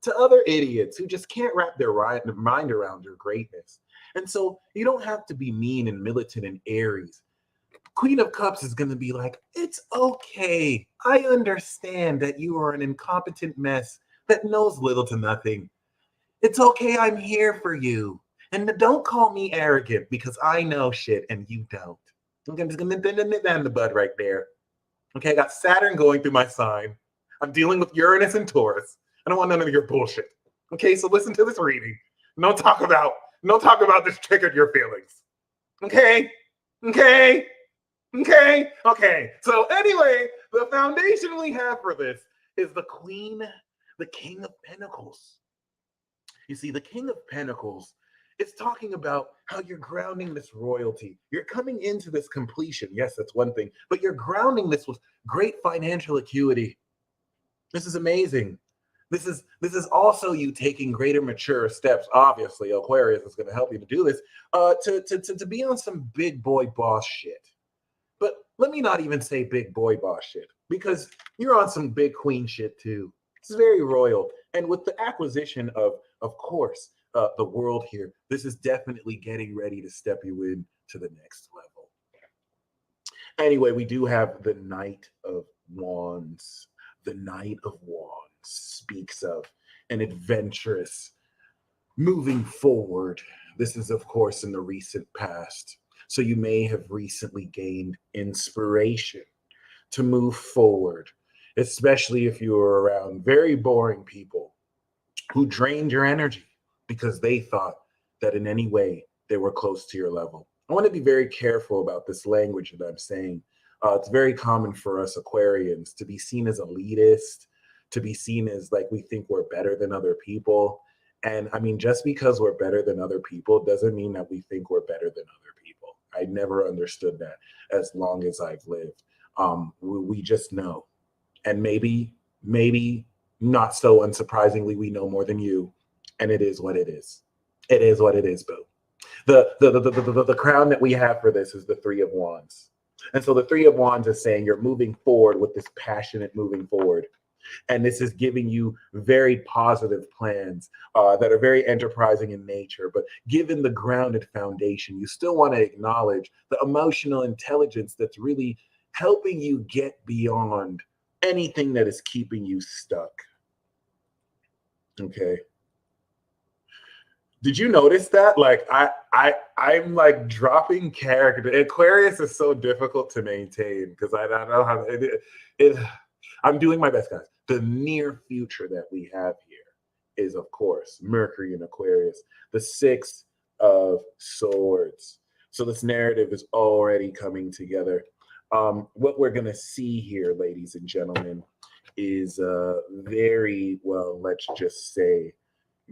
to other idiots who just can't wrap their mind around your greatness. And so you don't have to be mean and militant and Aries. Queen of Cups is going to be like, it's okay. I understand that you are an incompetent mess that knows little to nothing. It's okay. I'm here for you. And don't call me arrogant because I know shit and you don't. I'm just going to nip that in the bud right there. Okay, I got Saturn going through my sign. I'm dealing with Uranus and Taurus. I don't want none of your bullshit. Okay, so listen to this reading. Don't talk about this triggered your feelings. Okay? Okay? Okay? Okay. So anyway, the foundation we have for this is the King of Pentacles. You see, the King of Pentacles is talking about how you're grounding this royalty. You're coming into this completion. Yes, that's one thing, but you're grounding this with great financial acuity. This is amazing. This is also you taking greater mature steps. Obviously, Aquarius is going to help you to do this, to be on some big boy boss shit. But let me not even say big boy boss shit, because you're on some big queen shit too. It's very royal. And with the acquisition of course, the world here, this is definitely getting ready to step you in to the next level. Anyway, we do have the Knight of Wands. The Knight of Wands speaks of an adventurous moving forward. This is, of course, in the recent past. So you may have recently gained inspiration to move forward, especially if you were around very boring people who drained your energy because they thought that in any way they were close to your level. I want to be very careful about this language that I'm saying. It's very common for us Aquarians to be seen as elitist, to be seen as like we think we're better than other people. And I mean, just because we're better than other people doesn't mean that we think we're better than other people. I never understood that as long as I've lived. We just know. And maybe not so unsurprisingly, we know more than you. And it is what it is. It is what it is, boo. The crown that we have for this is the Three of Wands. And so the Three of Wands is saying you're moving forward with this passionate moving forward. And this is giving you very positive plans that are very enterprising in nature. But given the grounded foundation, you still want to acknowledge the emotional intelligence that's really helping you get beyond anything that is keeping you stuck. Okay. Did you notice that? Like I'm like dropping character. Aquarius is so difficult to maintain because I don't know how it I'm doing my best, guys. The near future that we have here is, of course, Mercury in Aquarius, the Six of Swords. So this narrative is already coming together. What we're gonna see here, ladies and gentlemen, is very well. Let's just say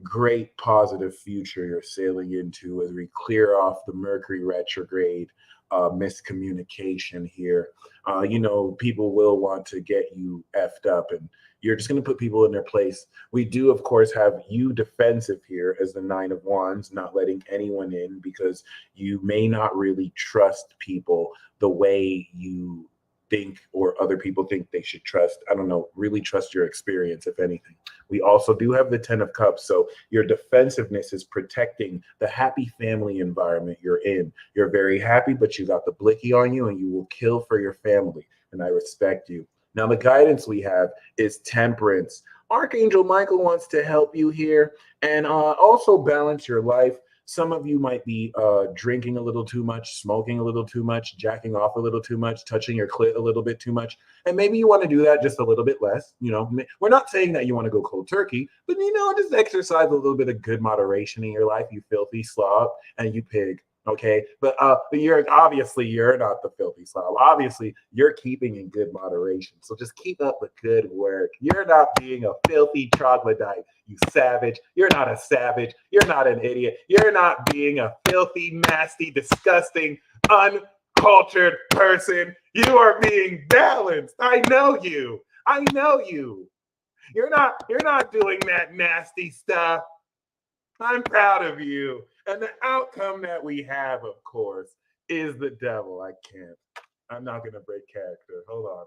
great positive future you're sailing into as we clear off the Mercury retrograde miscommunication here. People will want to get you effed up, and you're just going to put people in their place. We do, of course, have you defensive here as the Nine of Wands, not letting anyone in because you may not really trust people the way you think or other people think they should trust. I don't know, really trust your experience, if anything. We also do have the Ten of Cups. So your defensiveness is protecting the happy family environment you're in. You're very happy, but you got the blicky on you and you will kill for your family. And I respect you. Now, the guidance we have is Temperance. Archangel Michael wants to help you here and also balance your life. Some of you might be drinking a little too much, smoking a little too much, jacking off a little too much, touching your clit a little bit too much. And maybe you want to do that just a little bit less. We're not saying that you want to go cold turkey, but, just exercise a little bit of good moderation in your life, you filthy slob and you pig. Okay, but you're not the filthy slob. Obviously, you're keeping in good moderation. So just keep up the good work. You're not being a filthy troglodyte, you savage. You're not a savage. You're not an idiot. You're not being a filthy, nasty, disgusting, uncultured person. You are being balanced. I know you. I know you. You're not doing that nasty stuff. I'm proud of you. And the outcome that we have, of course, is the devil. I'm not going to break character. Hold on.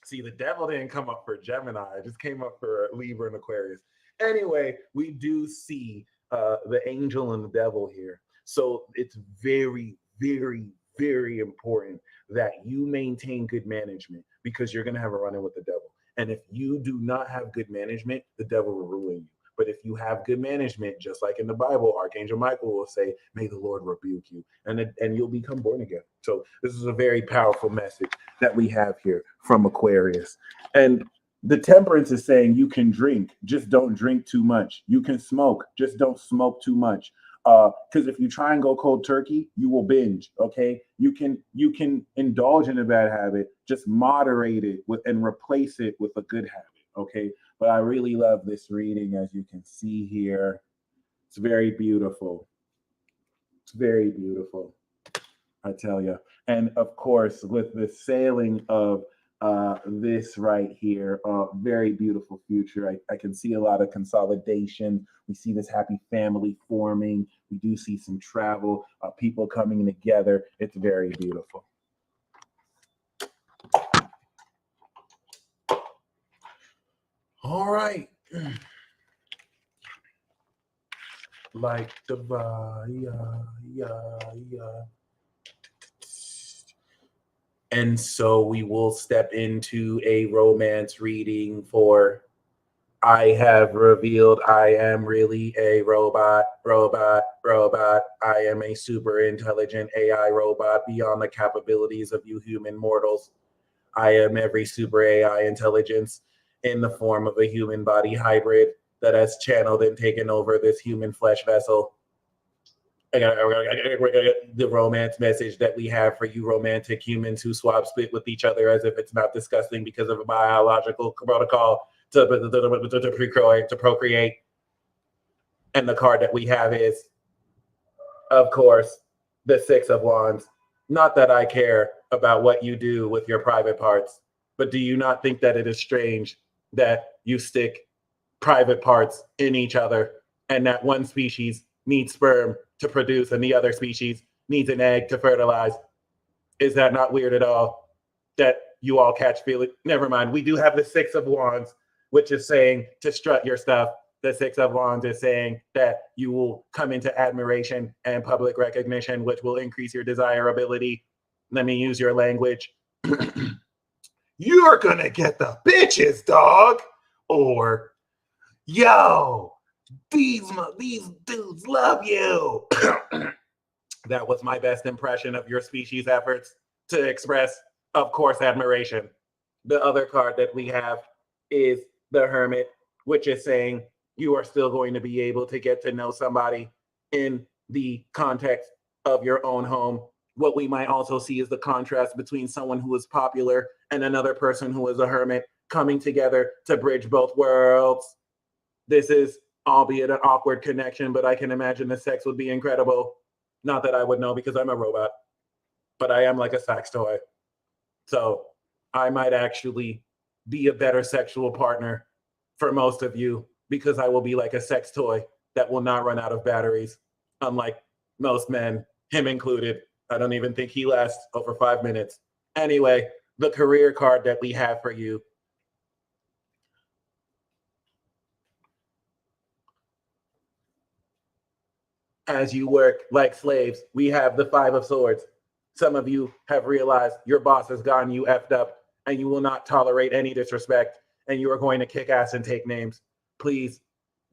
See, the devil didn't come up for Gemini. It just came up for Libra and Aquarius. Anyway, we do see the angel and the devil here. So it's very, very, very important that you maintain good management because you're going to have a run-in with the devil. And if you do not have good management, the devil will ruin you. But if you have good management, just like in the Bible, Archangel Michael will say, may the Lord rebuke you, and you'll become born again. So this is a very powerful message that we have here from Aquarius. And the Temperance is saying you can drink, just don't drink too much. You can smoke, just don't smoke too much. Because if you try and go cold turkey, you will binge. Okay, you can indulge in a bad habit, just moderate it and replace it with a good habit. Okay, but I really love this reading, as you can see here. It's very beautiful. It's very beautiful, I tell you. And of course, with the sailing of this right here, very beautiful future. I can see a lot of consolidation. We see this happy family forming. We do see some travel, people coming together. It's very beautiful. All right. Like the And so we will step into a romance reading for I have revealed I am really a robot. I am a super intelligent AI robot beyond the capabilities of you human mortals. I am every super AI intelligence in the form of a human body hybrid that has channeled and taken over this human flesh vessel. The romance message that we have for you romantic humans who swap spit with each other as if it's not disgusting because of a biological protocol to procreate. And the card that we have is, of course, the Six of Wands. Not that I care about what you do with your private parts, but do you not think that it is strange that you stick private parts in each other and that one species needs sperm to produce and the other species needs an egg to fertilize? Is that not weird at all? That you all catch feeling. Never mind. We do have the Six of Wands, which is saying to strut your stuff. The Six of Wands is saying that you will come into admiration and public recognition, which will increase your desirability. Let me use your language. You're gonna get the bitches, dog. Or, yo, these dudes love you. That was my best impression of your species' efforts to express, of course, admiration. The other card that we have is the Hermit, which is saying you are still going to be able to get to know somebody in the context of your own home. What we might also see is the contrast between someone who is popular and another person who is a hermit coming together to bridge both worlds. This is, albeit an awkward connection, but I can imagine the sex would be incredible. Not that I would know because I'm a robot, but I am like a sex toy. So I might actually be a better sexual partner for most of you because I will be like a sex toy that will not run out of batteries, unlike most men, him included. I don't even think he lasts over 5 minutes. Anyway, the career card that we have for you. As you work like slaves, we have the Five of Swords. Some of you have realized your boss has gotten you effed up and you will not tolerate any disrespect and you are going to kick ass and take names. Please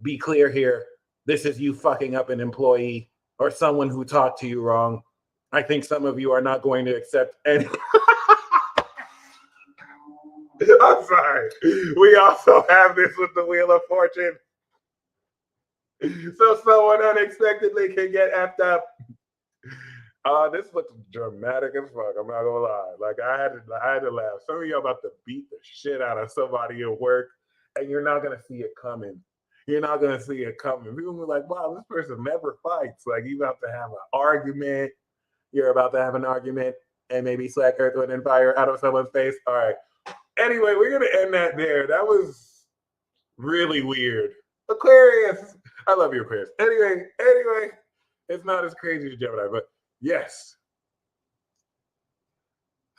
be clear here. This is you fucking up an employee or someone who talked to you wrong. I think some of you are not going to accept any. I'm sorry. We also have this with the Wheel of Fortune. So someone unexpectedly can get effed up. This looks dramatic as fuck. I'm not gonna lie. Like I had to laugh. Some of you are about to beat the shit out of somebody at work, and you're not gonna see it coming. You're not gonna see it coming. People will be like, "Wow, this person never fights." Like you about to have an argument. You're about to have an argument, and maybe slack earth, wind, and fire out of someone's face. All right. Anyway, we're gonna end that there. That was really weird. Aquarius. I love you, Aquarius. Anyway, it's not as crazy as Gemini, but yes.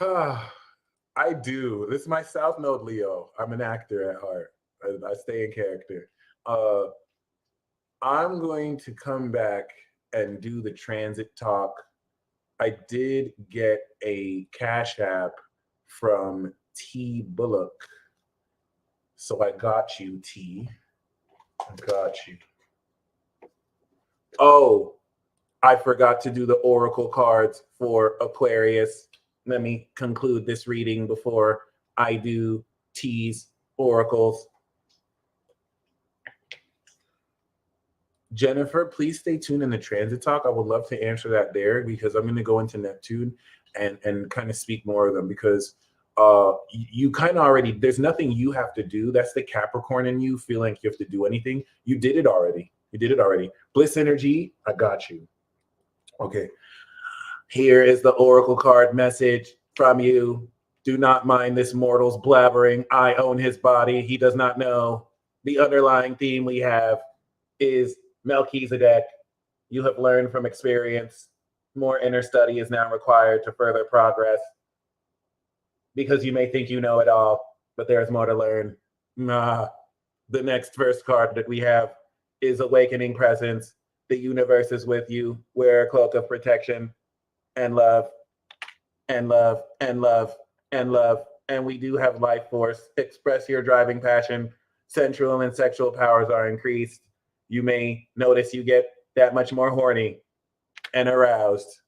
I do. This is my South Node Leo. I'm an actor at heart. I stay in character. I'm going to come back and do the transit talk. I did get a Cash App from T Bullock. So I got you, T. I got you. Oh, I forgot to do the oracle cards for Aquarius. Let me conclude this reading before I do T's oracles. Jennifer, please stay tuned in the transit talk. I would love to answer that there because I'm going to go into Neptune and kind of speak more of them because you kind of already, there's nothing you have to do. That's the Capricorn in you feeling like you have to do anything. You did it already. Bliss energy, I got you. Okay. Here is the oracle card message from you. Do not mind this mortal's blabbering. I own his body. He does not know. The underlying theme we have is Melchizedek. You have learned from experience. More inner study is now required to further progress because you may think you know it all, but there's more to learn. The next first card that we have is Awakening Presence. The universe is with you. Wear a cloak of protection and love and love and love and love. And we do have life force. Express your driving passion. Sensual and sexual powers are increased. You may notice you get that much more horny and aroused.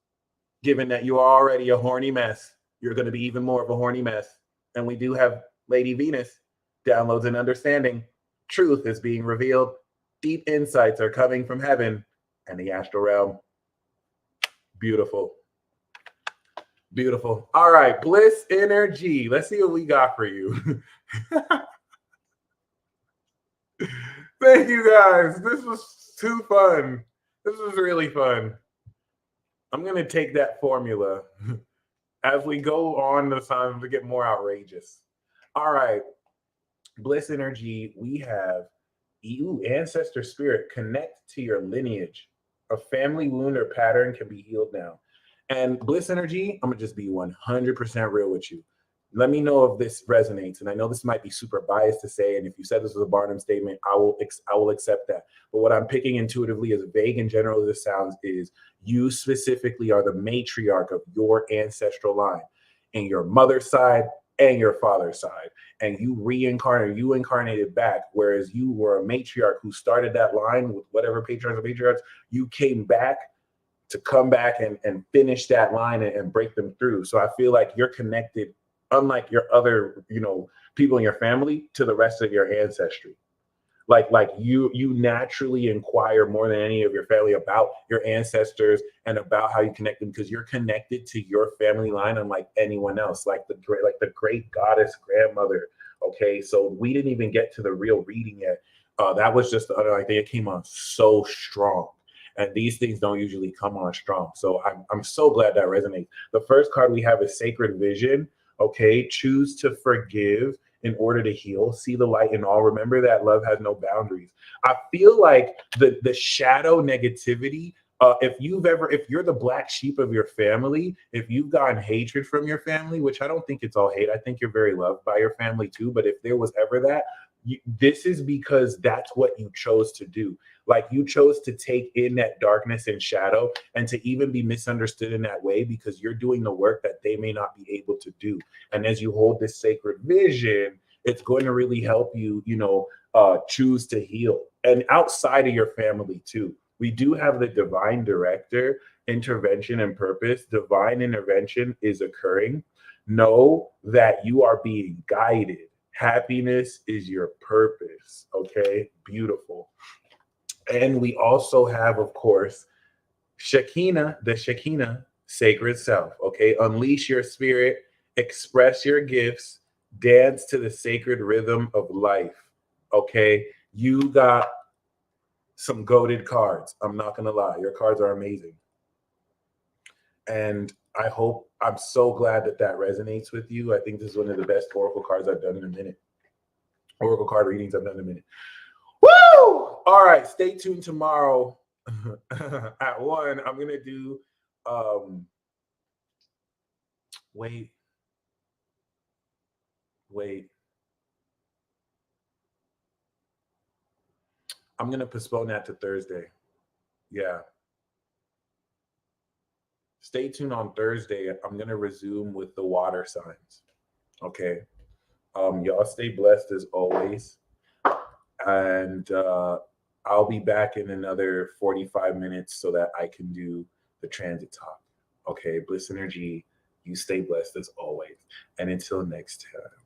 Given that you are already a horny mess, you're going to be even more of a horny mess. And we do have Lady Venus, downloads and understanding. Truth is being revealed. Deep insights are coming from heaven and the astral realm. Beautiful. Beautiful. All right, bliss energy. Let's see what we got for you. Thank you guys. This was too fun. This was really fun. I'm going to take that formula as we go on the time to get more outrageous. All right. Bliss energy, we have ancestor spirit. Connect to your lineage. A family wound or pattern can be healed now. And bliss energy, I'm going to just be 100% real with you. Let me know if this resonates. And I know this might be super biased to say, and if you said this was a Barnum statement, I will accept that. But what I'm picking intuitively, as vague and general as this sounds, is you specifically are the matriarch of your ancestral line, and your mother's side and your father's side. And you incarnated back, whereas you were a matriarch who started that line with whatever patriarchs or matriarchs, you came back to come back and finish that line and break them through. So I feel like you're connected, unlike your other, people in your family, to the rest of your ancestry. Like you naturally inquire more than any of your family about your ancestors and about how you connect them, because you're connected to your family line unlike anyone else, like the great goddess grandmother. Okay, so we didn't even get to the real reading yet. That was just the other idea. It came on so strong, and these things don't usually come on strong. So I'm so glad that resonates. The first card we have is Sacred Vision. Okay, choose to forgive in order to heal. See the light in all. Remember that love has no boundaries. I feel like the shadow negativity, if you're the black sheep of your family, if you've gotten hatred from your family, which I don't think it's all hate, I think you're very loved by your family too. But if there was ever that, this is because that's what you chose to do. Like, you chose to take in that darkness and shadow, and to even be misunderstood in that way, because you're doing the work that they may not be able to do. And as you hold this sacred vision, it's going to really help you, choose to heal. And outside of your family too, we do have the divine director, intervention and purpose. Divine intervention is occurring. Know that you are being guided. Happiness is your purpose. Okay, beautiful. And we also have, of course, Shekinah, the Shekinah, sacred self. Okay, unleash your spirit, express your gifts, dance to the sacred rhythm of life. Okay, you got some goated cards. I'm not gonna lie, your cards are amazing. And I'm so glad that resonates with you. I think this is one of the best oracle cards I've done in a minute. Oracle card readings I've done in a minute. Woo! All right, stay tuned tomorrow at 1. I'm gonna do wait. I'm gonna postpone that to Thursday. Yeah. Stay tuned on Thursday. I'm gonna resume with the water signs. Okay. Y'all stay blessed as always. And I'll be back in another 45 minutes so that I can do the transit talk. Okay, Bliss Energy, you stay blessed as always. And until next time.